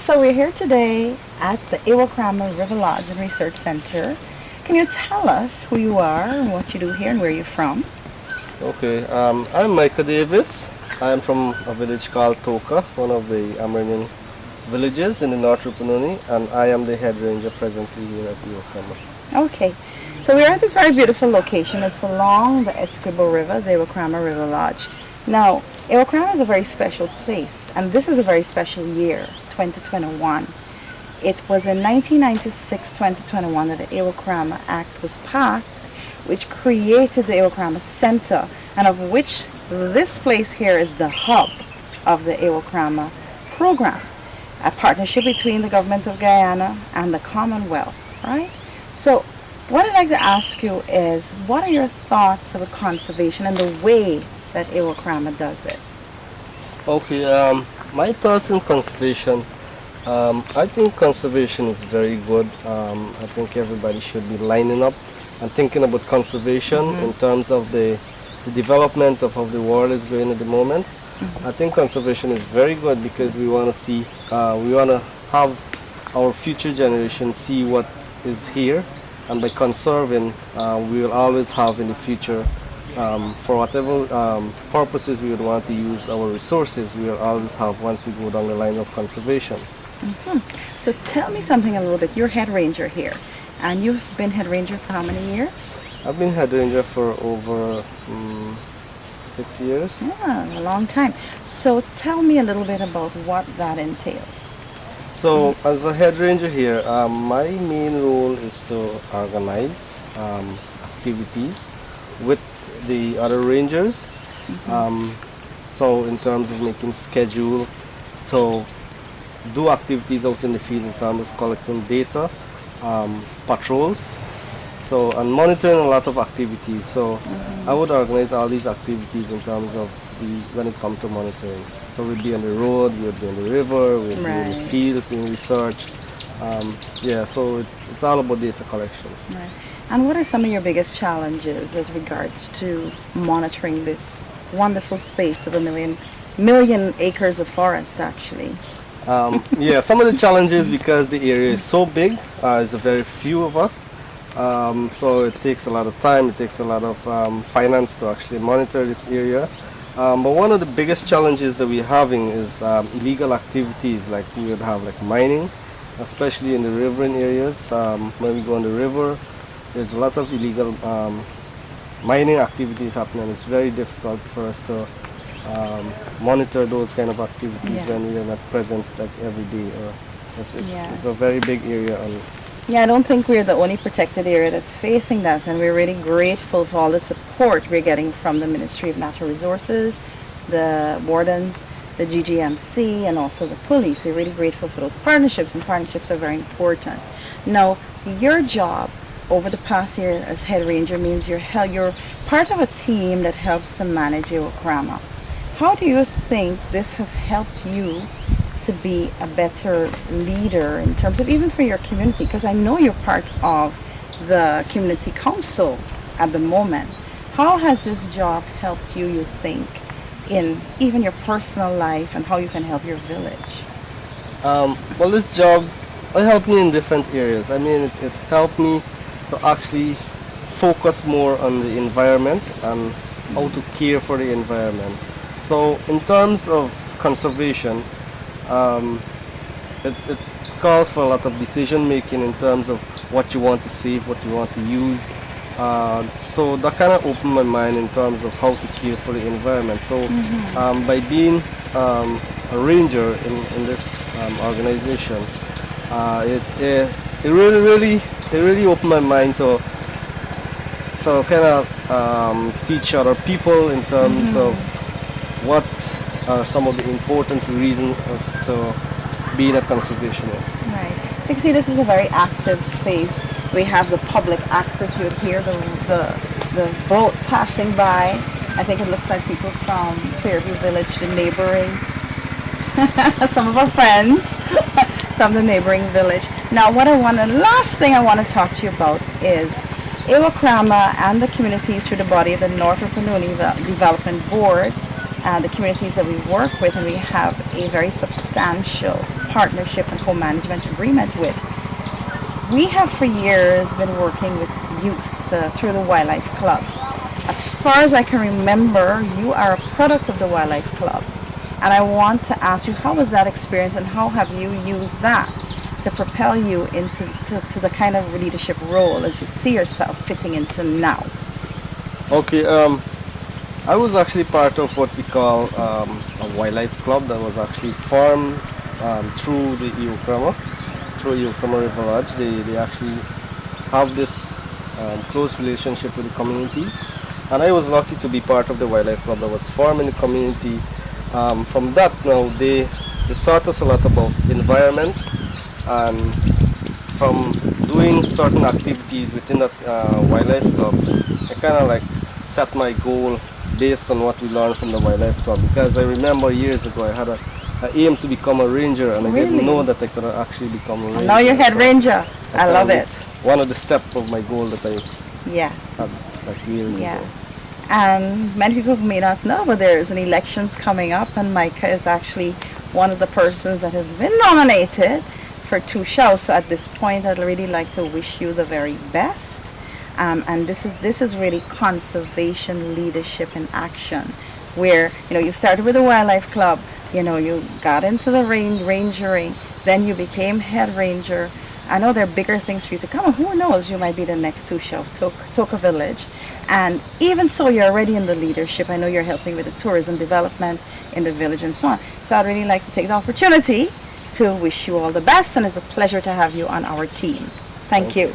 So we're here today at the Iwakrama River Lodge and Research Center. Can you tell us who you are and what you do here and where you're from? Okay, I'm Micah Davis. I am from a village called Toka, one of the Amerindian villages in the North Rupununi, and I am the head ranger presently here at Iwakrama. Okay, so we're at this very beautiful location. It's along the Essequibo River, the Iwakrama River Lodge. Now, Iwakrama is a very special place, and this is a very special year, 2021. It was in 1996-2021 that the Iwakrama Act was passed, which created the Iwakrama Center, and of which this place here is the hub of the Iwakrama program, a partnership between the government of Guyana and the Commonwealth, right? So what I'd like to ask you is, what are your thoughts about conservation and the way that Iwakrama does it? Okay, my thoughts on conservation. I think conservation is very good. I think everybody should be lining up and thinking about conservation in terms of the development of how the world is going at the moment. I think conservation is very good because we want to see, we want to have our future generation see what is here, and by conserving, we will always have in the future, for whatever purposes we would want to use our resources, we will always have once we go down the line of conservation. So tell me something a little bit. You're head ranger here, and you've been head ranger for how many years? I've been head ranger for over 6 years. Yeah, a long time. So tell me a little bit about what that entails. So as a head ranger here, my main role is to organize activities with the other rangers. So in terms of making schedule to do activities out in the field in terms of collecting data, patrols, so and monitoring a lot of activities. So I would organize all these activities in terms of when it comes to monitoring. So we'd be on the road, we would be on the river, we'd be in the fields doing research. Yeah, so it's all about data collection. Right. And what are some of your biggest challenges as regards to monitoring this wonderful space of a million acres of forest, actually? Yeah, some of the challenges, because the area is so big, there's a very few of us. So it takes a lot of time, it takes a lot of finance to actually monitor this area. But one of the biggest challenges that we're having is illegal activities, like we would have like mining, especially in the riverine areas. When we go on the river, there's a lot of illegal mining activities happening. It's very difficult for us to monitor those kind of activities when we are not present like every day. It's a very big area. Yeah, I don't think we're the only protected area that's facing that, and we're really grateful for all the support we're getting from the Ministry of Natural Resources, the wardens, the GGMC, and also the police. We're really grateful for those partnerships, and partnerships are very important. Now, your job over the past year as head ranger means you're part of a team that helps to manage Iwakrama. How do you think this has helped you to be a better leader in terms of even for your community? Because I know you're part of the community council at the moment. How has this job helped you, you think, in even your personal life and how you can help your village? Well, this job helped me in different areas. I mean, it helped me to actually focus more on the environment and how to care for the environment. So in terms of conservation, it calls for a lot of decision making in terms of what you want to save, what you want to use. So that kind of opened my mind in terms of how to care for the environment. So by being a ranger in this organization, it really opened my mind to kind of teach other people in terms of what are some of the important reasons as to being a conservationist. Right. So you can see this is a very active space. We have the public access. You would hear the boat passing by. I think it looks like people from Fairview Village, the neighboring, some of our friends from the neighboring village. Now, last thing I want to talk to you about is Iwakrama and the communities through the body of the North Rupununi Development Board, the communities that we work with, and we have a very substantial partnership and co-management agreement with. We have for years been working with youth through the wildlife clubs. As far as I can remember, you are a product of the wildlife club. And I want to ask you, how was that experience and how have you used that to propel you into to the kind of leadership role as you see yourself fitting into now? Okay, I was actually part of what we call a wildlife club that was actually formed through the Iokrama River Lodge. They actually have this close relationship with the community. And I was lucky to be part of the wildlife club that was formed in the community. From that now, they taught us a lot about environment, and from doing certain activities within that wildlife club, I kind of like set my goal based on what we learned from the wildlife club. Because I remember years ago I had an aim to become a ranger, and I Really? didn't know that I could actually become a ranger. And now you're head So ranger. I love kinda- it. One of the steps of my goal that I Yes. had like years Yeah. ago. And many people may not know, but there's an elections coming up, and Micah is actually one of the persons that has been nominated for 2 shows. So at this point, I'd really like to wish you the very best. And this is really conservation leadership in action, where you started with the wildlife club. You got into the rangering, then you became head ranger. I know there are bigger things for you to come. Who knows? You might be the next 2 show, Toka Village. And even so, you're already in the leadership. I know you're helping with the tourism development in the village and so on. So I'd really like to take the opportunity to wish you all the best, and it's a pleasure to have you on our team. Thank you.